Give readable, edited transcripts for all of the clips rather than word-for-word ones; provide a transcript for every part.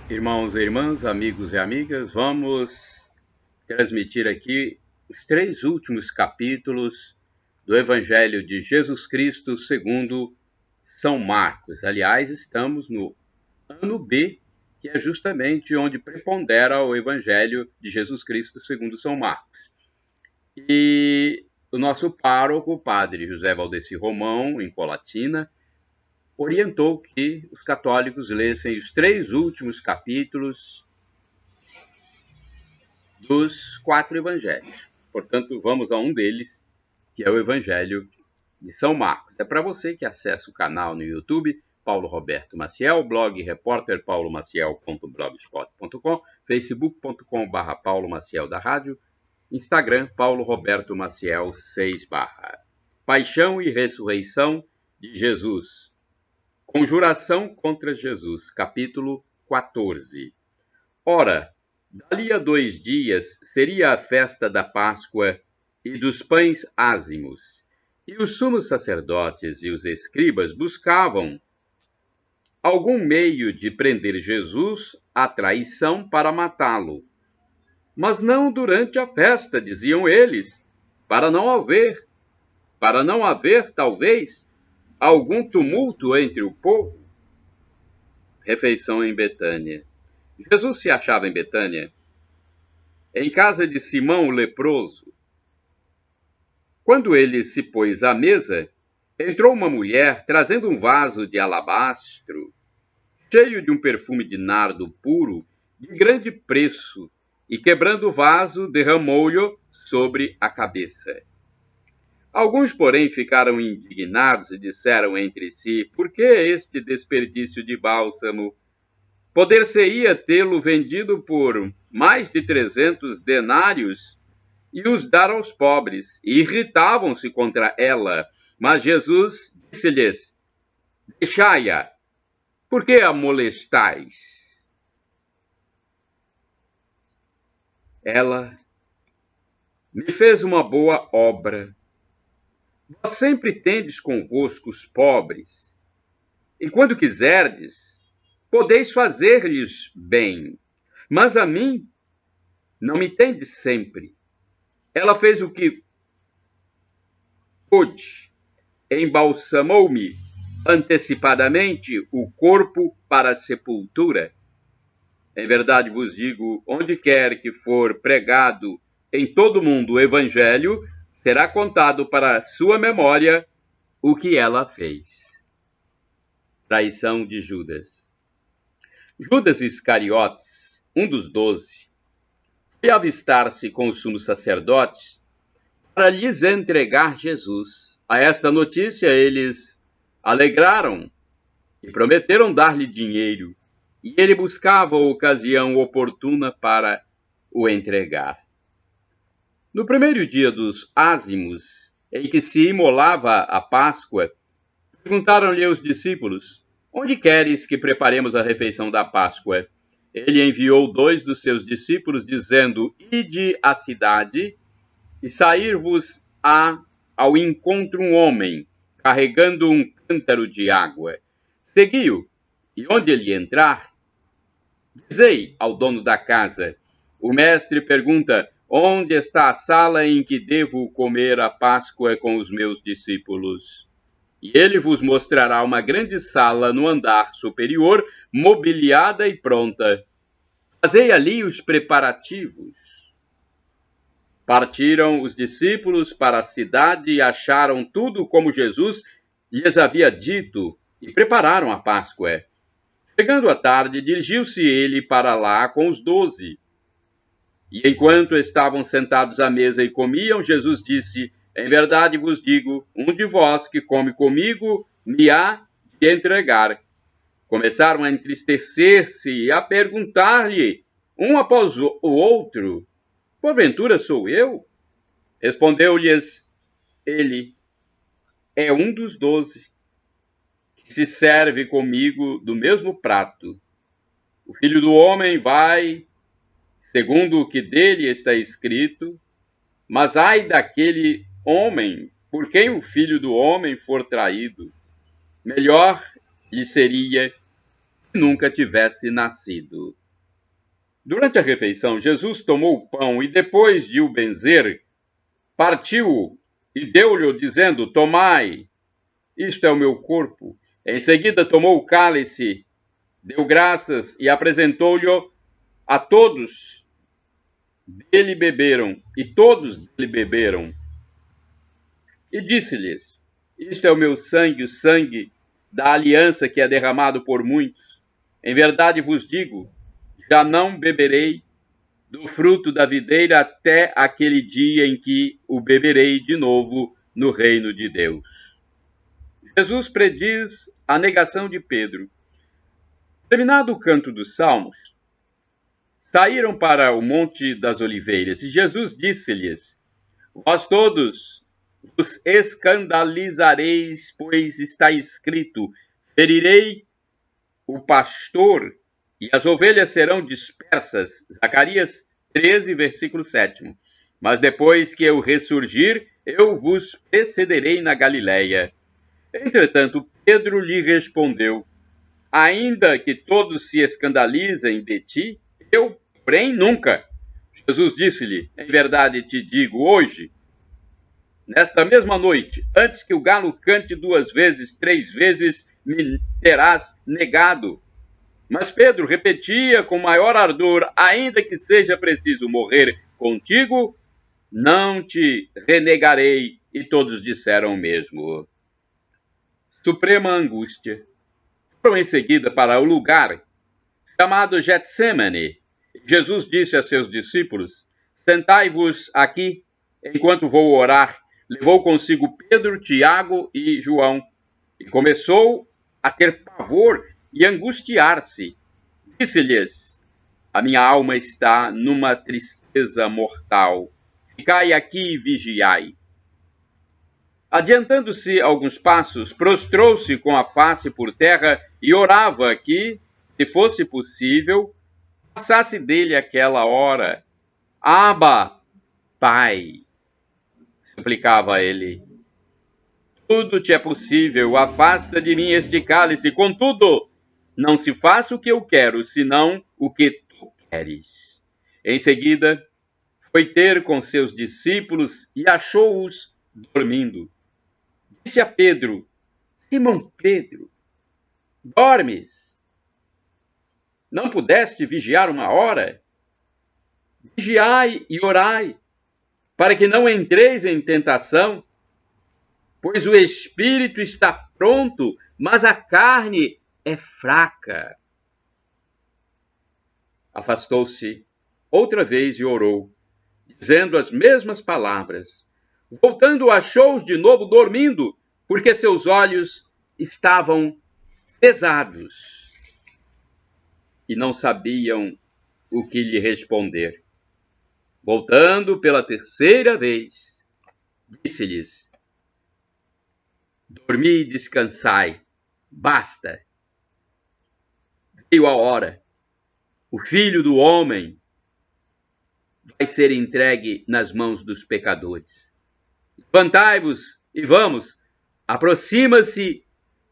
Irmãos e irmãs, amigos e amigas, vamos transmitir aqui os 3 últimos capítulos do Evangelho de Jesus Cristo segundo São Marcos. Aliás, estamos no ano B, que é justamente onde prepondera o Evangelho de Jesus Cristo segundo São Marcos. E o nosso pároco, o padre José Valdeci Romão, em Colatina, orientou que os católicos lessem os 3 últimos capítulos dos 4 evangelhos. Portanto, vamos a um deles, que é o Evangelho de São Marcos. É para você que acessa o canal no YouTube, Paulo Roberto Maciel, blog repórterpaulomaciel.blogspot.com, facebook.com/, Paulo Maciel da Rádio, Instagram, Paulo Roberto Maciel 6/. Paixão e ressurreição de Jesus. Conjuração contra Jesus, capítulo 14. Ora, dali a 2 dias seria a festa da Páscoa e dos pães ázimos, e os sumos sacerdotes e os escribas buscavam algum meio de prender Jesus à traição para matá-lo. Mas não durante a festa, diziam eles, para não haver, talvez, algum tumulto entre o povo. Refeição em Betânia. Jesus se achava em Betânia, em casa de Simão o leproso. Quando ele se pôs à mesa, entrou uma mulher trazendo um vaso de alabastro, cheio de um perfume de nardo puro, de grande preço, e quebrando o vaso, derramou-lhe sobre a cabeça. Alguns, porém, ficaram indignados e disseram entre si: por que este desperdício de bálsamo? Poder-se-ia tê-lo vendido por mais de 300 denários e os dar aos pobres. E irritavam-se contra ela. Mas Jesus disse-lhes: deixai-a, por que a molestais? Ela me fez uma boa obra. Vós sempre tendes convosco os pobres, e quando quiserdes, podeis fazer-lhes bem, mas a mim não me tendes sempre. Ela fez o que pôde, embalsamou-me antecipadamente o corpo para a sepultura. Em verdade vos digo, onde quer que for pregado em todo o mundo o evangelho, será contado para sua memória o que ela fez. Traição de Judas. Judas Iscariotes, um dos 12, foi avistar-se com os sumos sacerdotes para lhes entregar Jesus. A esta notícia eles alegraram e prometeram dar-lhe dinheiro, e ele buscava a ocasião oportuna para o entregar. No primeiro dia dos ázimos, em que se imolava a Páscoa, perguntaram-lhe os discípulos: onde queres que preparemos a refeição da Páscoa? Ele enviou 2 dos seus discípulos, dizendo: ide à cidade e sair-vos-á ao encontro um homem, carregando um cântaro de água. Segui-o, e onde ele entrar, dizei ao dono da casa: o mestre pergunta, onde está a sala em que devo comer a Páscoa com os meus discípulos? E ele vos mostrará uma grande sala no andar superior, mobiliada e pronta. Fazei ali os preparativos. Partiram os discípulos para a cidade e acharam tudo como Jesus lhes havia dito, e prepararam a Páscoa. Chegando à tarde, dirigiu-se ele para lá com os 12. E enquanto estavam sentados à mesa e comiam, Jesus disse: em verdade vos digo, um de vós que come comigo me há de entregar. Começaram a entristecer-se e a perguntar-lhe, um após o outro: porventura sou eu? Respondeu-lhes ele: é um dos 12, que se serve comigo do mesmo prato. O Filho do Homem vai, segundo o que dele está escrito, mas ai daquele homem por quem o Filho do Homem for traído. Melhor lhe seria se nunca tivesse nascido. Durante a refeição, Jesus tomou o pão e, depois de o benzer, partiu-o e deu-lhe, dizendo: Tomai, isto é o meu corpo. Em seguida tomou o cálice, deu graças e apresentou-lhe a todos. Dele beberam, e todos dele beberam. E disse-lhes: Isto é o meu sangue, o sangue da aliança que é derramado por muitos. Em verdade vos digo, já não beberei do fruto da videira até aquele dia em que o beberei de novo no reino de Deus. Jesus prediz a negação de Pedro. Terminado o canto dos salmos, saíram para o Monte das Oliveiras, e Jesus disse-lhes: Vós todos vos escandalizareis, pois está escrito: Ferirei o pastor e as ovelhas serão dispersas. Zacarias 13, versículo 7. Mas depois que eu ressurgir, eu vos precederei na Galileia. Entretanto, Pedro lhe respondeu: Ainda que todos se escandalizem de ti, eu, porém, nunca. Jesus disse-lhe: Em verdade te digo, hoje, nesta mesma noite, antes que o galo cante 2 vezes, 3 vezes, me terás negado. Mas Pedro repetia com maior ardor: Ainda que seja preciso morrer contigo, não te renegarei. E todos disseram o mesmo. Suprema angústia. Foram em seguida para o lugar chamado Getsemane. Jesus disse a seus discípulos: Sentai-vos aqui, enquanto vou orar. Levou consigo Pedro, Tiago e João, e começou a ter pavor e angustiar-se. Disse-lhes: A minha alma está numa tristeza mortal. Ficai aqui e vigiai. Adiantando-se alguns passos, prostrou-se com a face por terra e orava que, se fosse possível, passasse dele aquela hora. Abba, Pai, suplicava ele, tudo te é possível, afasta de mim este cálice, contudo, não se faça o que eu quero, senão o que tu queres. Em seguida, foi ter com seus discípulos e achou-os dormindo. Disse a Pedro: Simão Pedro, dormes? Não pudeste vigiar 1 hora? Vigiai e orai, para que não entreis em tentação, pois o espírito está pronto, mas a carne é fraca. Afastou-se outra vez e orou, dizendo as mesmas palavras. Voltando, achou-os de novo dormindo, porque seus olhos estavam pesados e não sabiam o que lhe responder. Voltando pela 3ª vez, disse-lhes: Dormi e descansai, basta. Veio a hora, o Filho do Homem vai ser entregue nas mãos dos pecadores. Levantai-vos e vamos, aproxima-se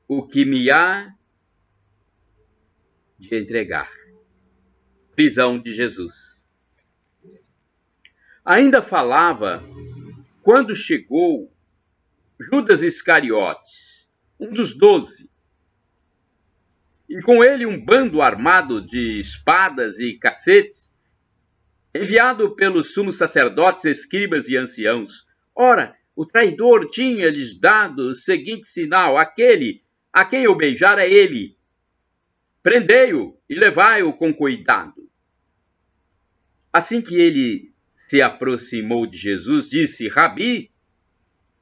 o que me há de entregar. Prisão de Jesus. Ainda falava quando chegou Judas Iscariotes, um dos 12, e com ele um bando armado de espadas e cacetes, enviado pelos sumos sacerdotes, escribas e anciãos. Ora, o traidor tinha-lhes dado o seguinte sinal: aquele a quem eu beijar é ele. Prendei-o e levai-o com cuidado. Assim que ele se aproximou de Jesus, disse: Rabi,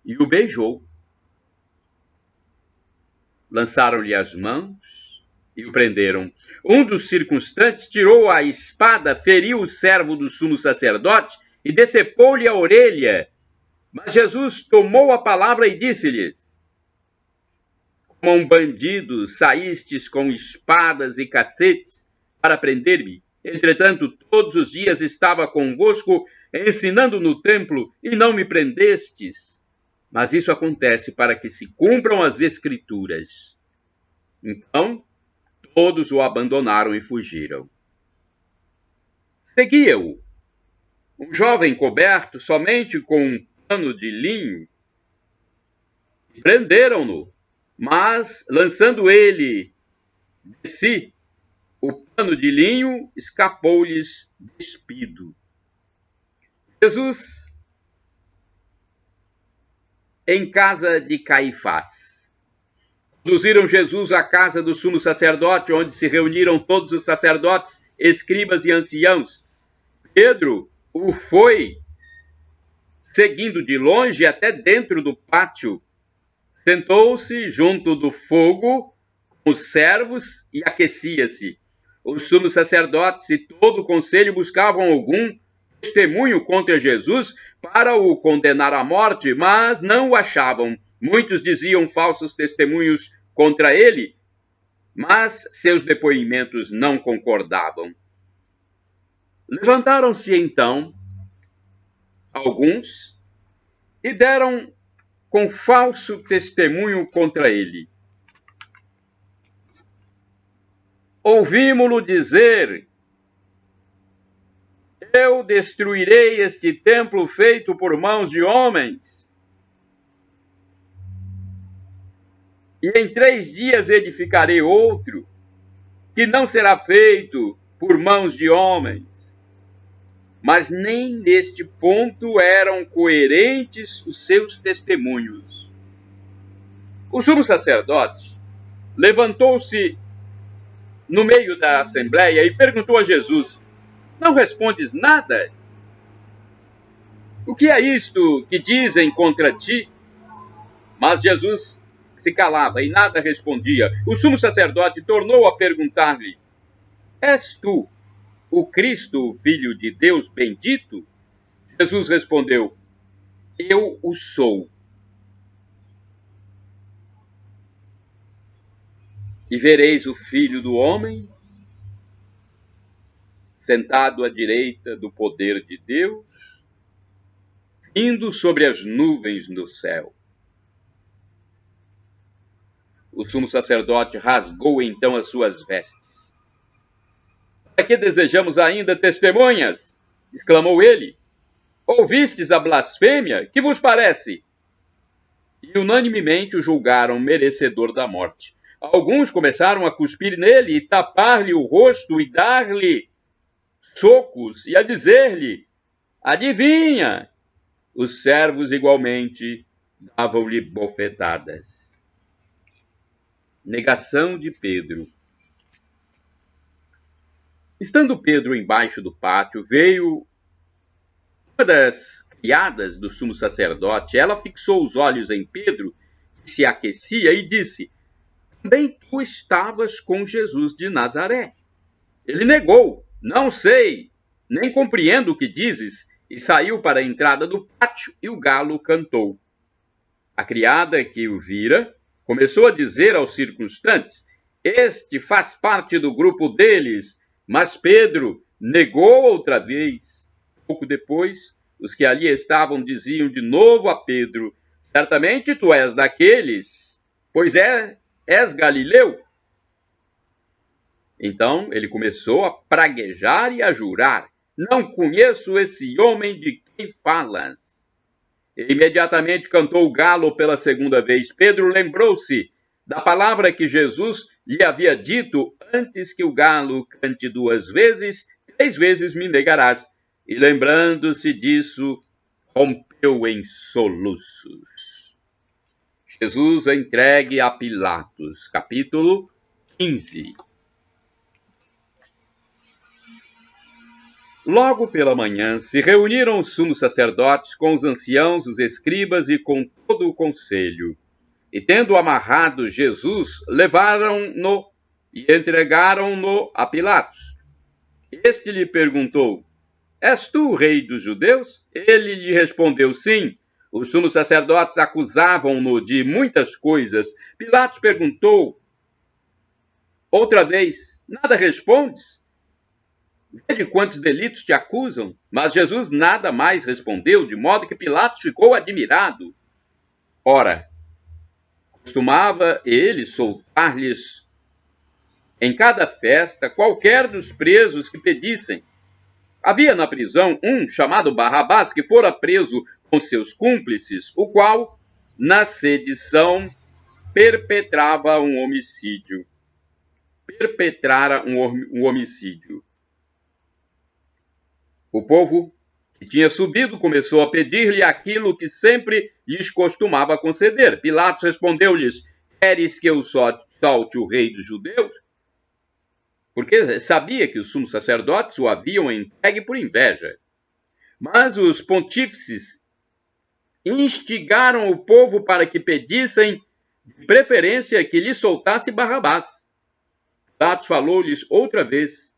e o beijou. Lançaram-lhe as mãos e o prenderam. Um dos circunstantes tirou a espada, feriu o servo do sumo sacerdote e decepou-lhe a orelha. Mas Jesus tomou a palavra e disse-lhes: Como um bandido saístes com espadas e cacetes para prender-me. Entretanto, todos os dias estava convosco, ensinando no templo, e não me prendestes. Mas isso acontece para que se cumpram as Escrituras. Então, todos o abandonaram e fugiram. Seguia-o um jovem coberto somente com um pano de linho. Prenderam-no, mas, lançando ele de si, o pano de linho escapou-lhes despido. Jesus, em casa de Caifás. Conduziram Jesus à casa do sumo sacerdote, onde se reuniram todos os sacerdotes, escribas e anciãos. Pedro o foi seguindo de longe até dentro do pátio. Sentou-se junto do fogo com os servos e aquecia-se. Os sumos sacerdotes e todo o conselho buscavam algum testemunho contra Jesus para o condenar à morte, mas não o achavam. Muitos diziam falsos testemunhos contra ele, mas seus depoimentos não concordavam. Levantaram-se então alguns e deram com falso testemunho contra ele. Ouvimo-lo dizer: eu destruirei este templo feito por mãos de homens, e em 3 dias edificarei outro, que não será feito por mãos de homens. Mas nem neste ponto eram coerentes os seus testemunhos. O sumo sacerdote levantou-se no meio da assembleia e perguntou a Jesus: não respondes nada? O que é isto que dizem contra ti? Mas Jesus se calava e nada respondia. O sumo sacerdote tornou a perguntar-lhe: és tu o Cristo, o Filho de Deus bendito? Jesus respondeu: eu o sou. E vereis o Filho do Homem sentado à direita do poder de Deus, indo sobre as nuvens do céu. O sumo sacerdote rasgou então as suas vestes. Para que desejamos ainda testemunhas? Exclamou ele. Ouvistes a blasfêmia? Que vos parece? E unanimemente o julgaram merecedor da morte. Alguns começaram a cuspir nele e tapar-lhe o rosto e dar-lhe socos e a dizer-lhe: adivinha! Os servos igualmente davam-lhe bofetadas. Negação de Pedro. Estando Pedro embaixo do pátio, veio uma das criadas do sumo sacerdote. Ela fixou os olhos em Pedro, que se aquecia, e disse: também tu estavas com Jesus de Nazaré. Ele negou: não sei, nem compreendo o que dizes, e saiu para a entrada do pátio, e o galo cantou. A criada que o vira começou a dizer aos circunstantes: este faz parte do grupo deles. Mas Pedro negou outra vez. Pouco depois, os que ali estavam diziam de novo a Pedro: certamente tu és daqueles, pois és Galileu. Então ele começou a praguejar e a jurar: não conheço esse homem de quem falas. E imediatamente cantou o galo pela segunda vez. Pedro lembrou-se da palavra que Jesus lhe havia dito: antes que o galo cante 2 vezes, 3 vezes me negarás. E lembrando-se disso, rompeu em soluços. Jesus é entregue a Pilatos, capítulo 15. Logo pela manhã se reuniram os sumos sacerdotes com os anciãos, os escribas e com todo o conselho. E tendo amarrado Jesus, levaram-no e entregaram-no a Pilatos. Este lhe perguntou: és tu o rei dos judeus? Ele lhe respondeu: sim. Os sumos sacerdotes acusavam-no de muitas coisas. Pilatos perguntou outra vez: nada respondes? De quantos delitos te acusam? Mas Jesus nada mais respondeu, de modo que Pilatos ficou admirado. Ora, costumava ele soltar-lhes em cada festa qualquer dos presos que pedissem. Havia na prisão um chamado Barrabás, que fora preso com seus cúmplices, o qual, na sedição, perpetrara um homicídio. O povo que tinha subido começou a pedir-lhe aquilo que sempre lhes costumava conceder. Pilatos respondeu-lhes: queres que eu solte o rei dos judeus? Porque sabia que os sumos sacerdotes o haviam entregue por inveja. Mas os pontífices instigaram o povo para que pedissem, de preferência, que lhe soltasse Barrabás. Pilatos falou-lhes outra vez: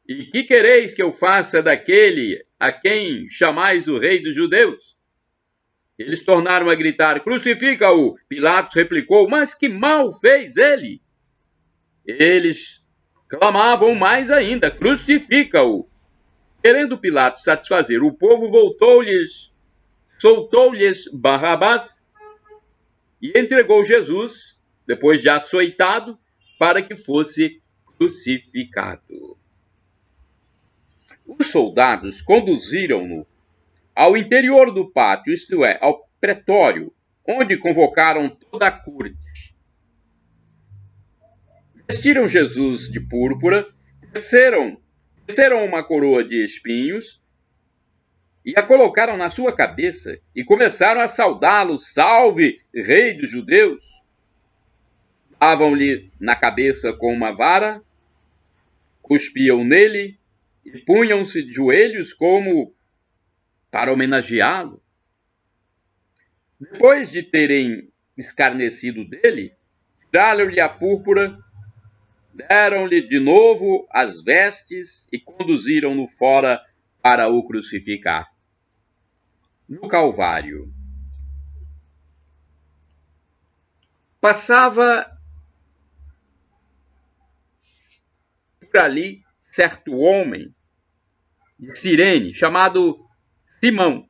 e que quereis que eu faça daquele a quem chamais o rei dos judeus? Eles tornaram a gritar: crucifica-o! Pilatos replicou: mas que mal fez ele? Eles clamavam mais ainda: crucifica-o! Querendo Pilatos satisfazer o povo, soltou-lhes Barrabás e entregou Jesus, depois de açoitado, para que fosse crucificado. Os soldados conduziram-no ao interior do pátio, isto é, ao pretório, onde convocaram toda a corte. Vestiram Jesus de púrpura, teceram uma coroa de espinhos e a colocaram na sua cabeça e começaram a saudá-lo: salve, rei dos judeus! Davam-lhe na cabeça com uma vara, cuspiam nele e punham-se de joelhos como para homenageá-lo. Depois de terem escarnecido dele, tiraram-lhe a púrpura, deram-lhe de novo as vestes e conduziram-no fora para o crucificar. No Calvário, passava por ali certo homem de Cirene, chamado Simão,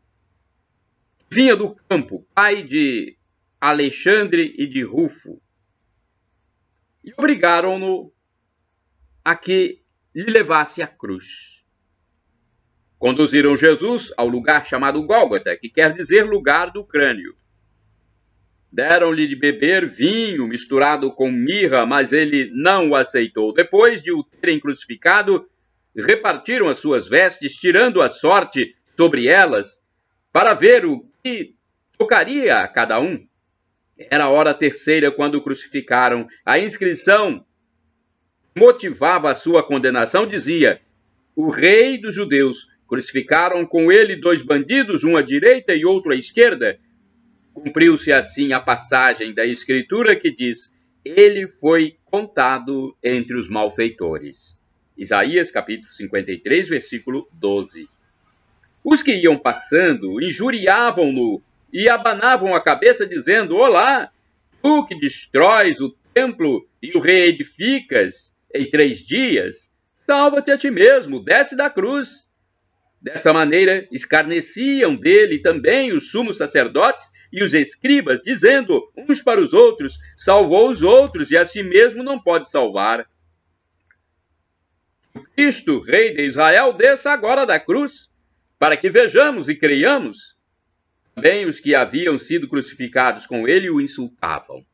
vinha do campo, pai de Alexandre e de Rufo, e obrigaram-no a que lhe levasse a cruz. Conduziram Jesus ao lugar chamado Gólgota, que quer dizer lugar do crânio. Deram-lhe de beber vinho misturado com mirra, mas ele não o aceitou. Depois de o terem crucificado, repartiram as suas vestes, tirando a sorte sobre elas, para ver o que tocaria a cada um. Era a hora terceira quando o crucificaram. A inscrição motivava a sua condenação, dizia: o rei dos judeus. Crucificaram com ele 2 bandidos, um à direita e outro à esquerda. Cumpriu-se assim a passagem da Escritura que diz: ele foi contado entre os malfeitores. Isaías capítulo 53, versículo 12. Os que iam passando injuriavam-no e abanavam a cabeça, dizendo: olá, tu que destróis o templo e o reedificas em 3 dias, salva-te a ti mesmo, desce da cruz. Desta maneira, escarneciam dele também os sumos sacerdotes e os escribas, dizendo uns para os outros: salvou os outros e a si mesmo não pode salvar. O Cristo, rei de Israel, desça agora da cruz, para que vejamos e creiamos. Também os que haviam sido crucificados com ele o insultavam.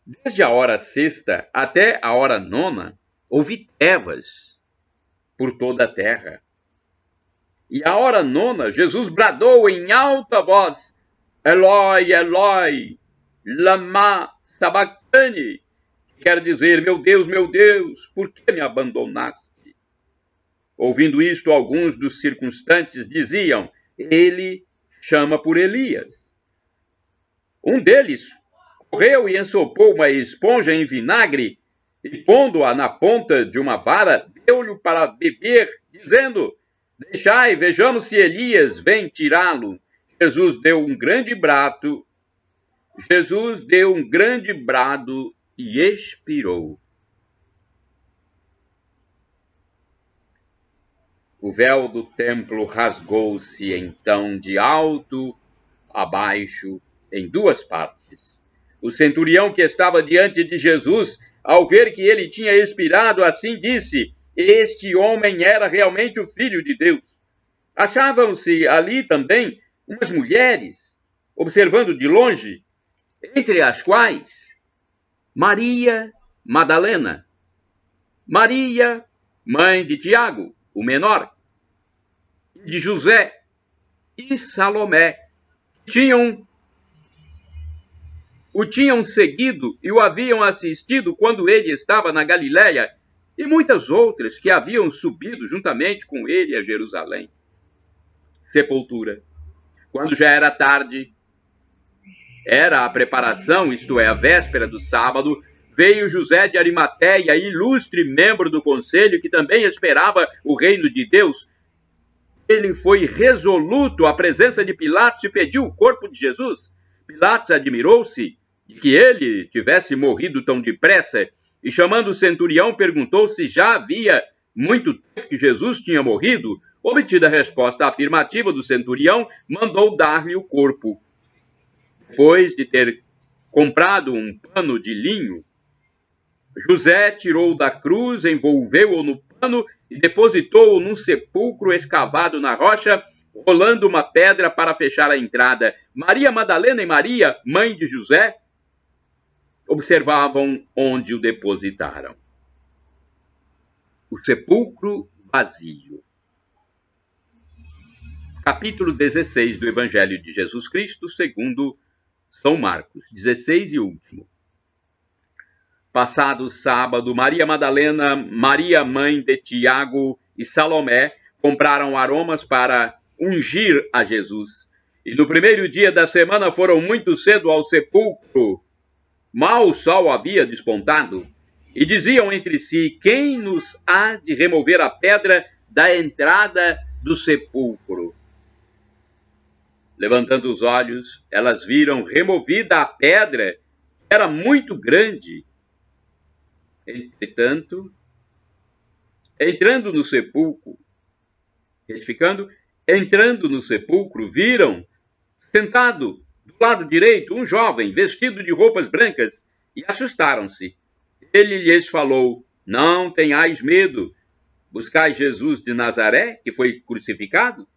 Desde a hora 6ª até a hora 9ª, houve trevas por toda a terra. E à hora 9ª, Jesus bradou em alta voz: Eloi, Eloi, lama sabachthani, que quer dizer: meu Deus, por que me abandonaste? Ouvindo isto, alguns dos circunstantes diziam: ele chama por Elias. Um deles correu e ensopou uma esponja em vinagre e, pondo-a na ponta de uma vara, deu-lhe para beber, dizendo: deixai, vejamos se Elias vem tirá-lo. Jesus deu um grande brado e expirou. O véu do templo rasgou-se então de alto a baixo em 2 partes. O centurião que estava diante de Jesus, ao ver que ele tinha expirado, assim disse: este homem era realmente o Filho de Deus. Achavam-se ali também umas mulheres, observando de longe, entre as quais Maria Madalena, Maria, mãe de Tiago, o menor, de José e Salomé, o tinham seguido e o haviam assistido quando ele estava na Galiléia, e muitas outras que haviam subido juntamente com ele a Jerusalém. Sepultura. Quando já era tarde, era a preparação, isto é, a véspera do sábado, veio José de Arimateia, ilustre membro do conselho, que também esperava o reino de Deus. Ele foi resoluto à presença de Pilatos e pediu o corpo de Jesus. Pilatos admirou-se de que ele tivesse morrido tão depressa e, chamando o centurião, perguntou se já havia muito tempo que Jesus tinha morrido. Obtida a resposta afirmativa do centurião, mandou dar-lhe o corpo. Depois de ter comprado um pano de linho, José tirou da cruz, envolveu-o no pano e depositou-o num sepulcro escavado na rocha, rolando uma pedra para fechar a entrada. Maria Madalena e Maria, mãe de José, observavam onde o depositaram. O sepulcro vazio. Capítulo 16 do Evangelho de Jesus Cristo, segundo São Marcos, 16 e último. Passado o sábado, Maria Madalena, Maria, mãe de Tiago e Salomé compraram aromas para ungir a Jesus. E no primeiro dia da semana foram muito cedo ao sepulcro. Mal o sol havia despontado. E diziam entre si: quem nos há de remover a pedra da entrada do sepulcro? Levantando os olhos, elas viram removida a pedra, que era muito grande. Entretanto, entrando no sepulcro, viram, sentado do lado direito, um jovem vestido de roupas brancas, e assustaram-se. Ele lhes falou: não tenhais medo, buscai Jesus de Nazaré, que foi crucificado.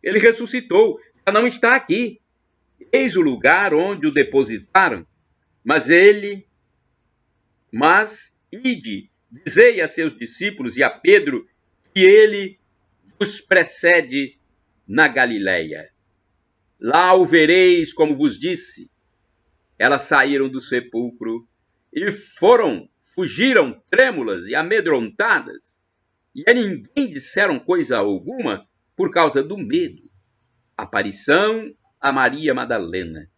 Ele ressuscitou, já não está aqui. Eis o lugar onde o depositaram. Mas ide, dizei a seus discípulos e a Pedro que ele vos precede na Galiléia. Lá o vereis, como vos disse. Elas saíram do sepulcro e fugiram trêmulas e amedrontadas, e a ninguém disseram coisa alguma por causa do medo. Aparição a Maria Madalena.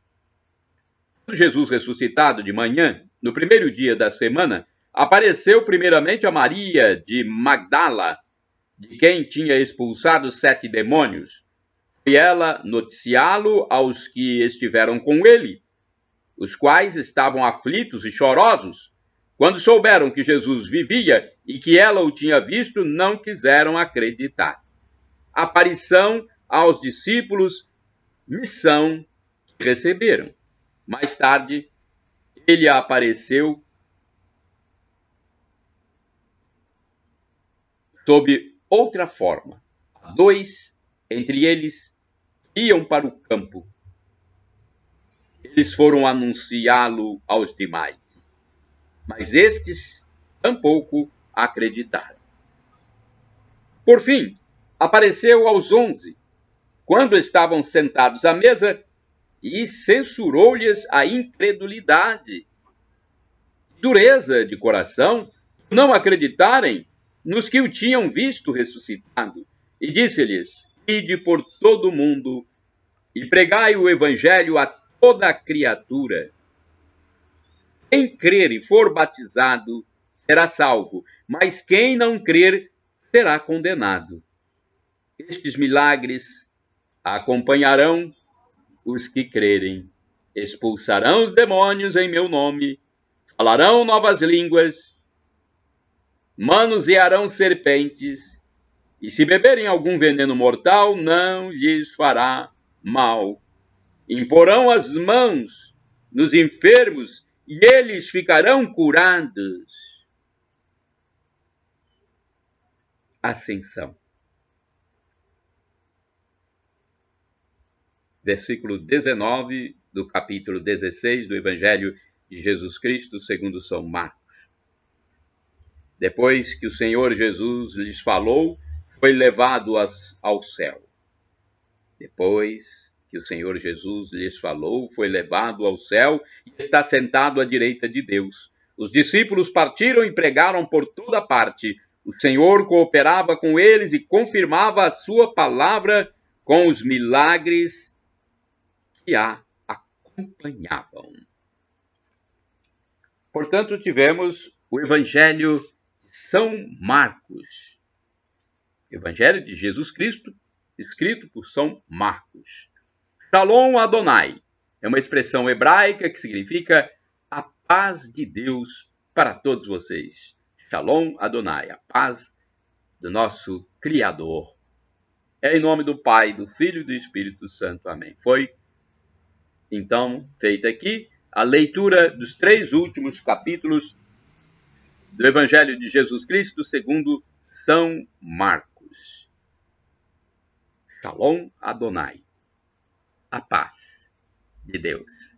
Jesus ressuscitado de manhã, no primeiro dia da semana, apareceu primeiramente a Maria de Magdala, de quem tinha expulsado 7 demônios. Foi ela noticiá-lo aos que estiveram com ele, os quais estavam aflitos e chorosos. Quando souberam que Jesus vivia e que ela o tinha visto, não quiseram acreditar. Aparição aos discípulos, missão que receberam. Mais tarde, ele apareceu sob outra forma. 2 entre eles iam para o campo. Eles foram anunciá-lo aos demais, mas estes tampouco acreditaram. Por fim, apareceu aos 11, quando estavam sentados à mesa, e censurou-lhes a incredulidade, dureza de coração, por não acreditarem nos que o tinham visto ressuscitado. E disse-lhes: ide por todo o mundo e pregai o evangelho a toda a criatura. Quem crer e for batizado será salvo, mas quem não crer será condenado. Estes milagres acompanharão os que crerem. Expulsarão os demônios em meu nome, falarão novas línguas, manusearão serpentes, e se beberem algum veneno mortal, não lhes fará mal. Imporão as mãos nos enfermos e eles ficarão curados. Ascensão. Versículo 19 do capítulo 16 do Evangelho de Jesus Cristo segundo São Marcos. Depois que o Senhor Jesus lhes falou, foi levado ao céu. Depois que o Senhor Jesus lhes falou, foi levado ao céu e está sentado à direita de Deus. Os discípulos partiram e pregaram por toda parte. O Senhor cooperava com eles e confirmava a sua palavra com os milagres que a acompanhavam. Portanto, tivemos o Evangelho de São Marcos. Evangelho de Jesus Cristo, escrito por São Marcos. Shalom Adonai é uma expressão hebraica que significa a paz de Deus para todos vocês. Shalom Adonai, a paz do nosso Criador. É em nome do Pai, do Filho e do Espírito Santo. Amém. Foi, então, feita aqui a leitura dos 3 últimos capítulos do Evangelho de Jesus Cristo segundo São Marcos. Shalom Adonai, a paz de Deus.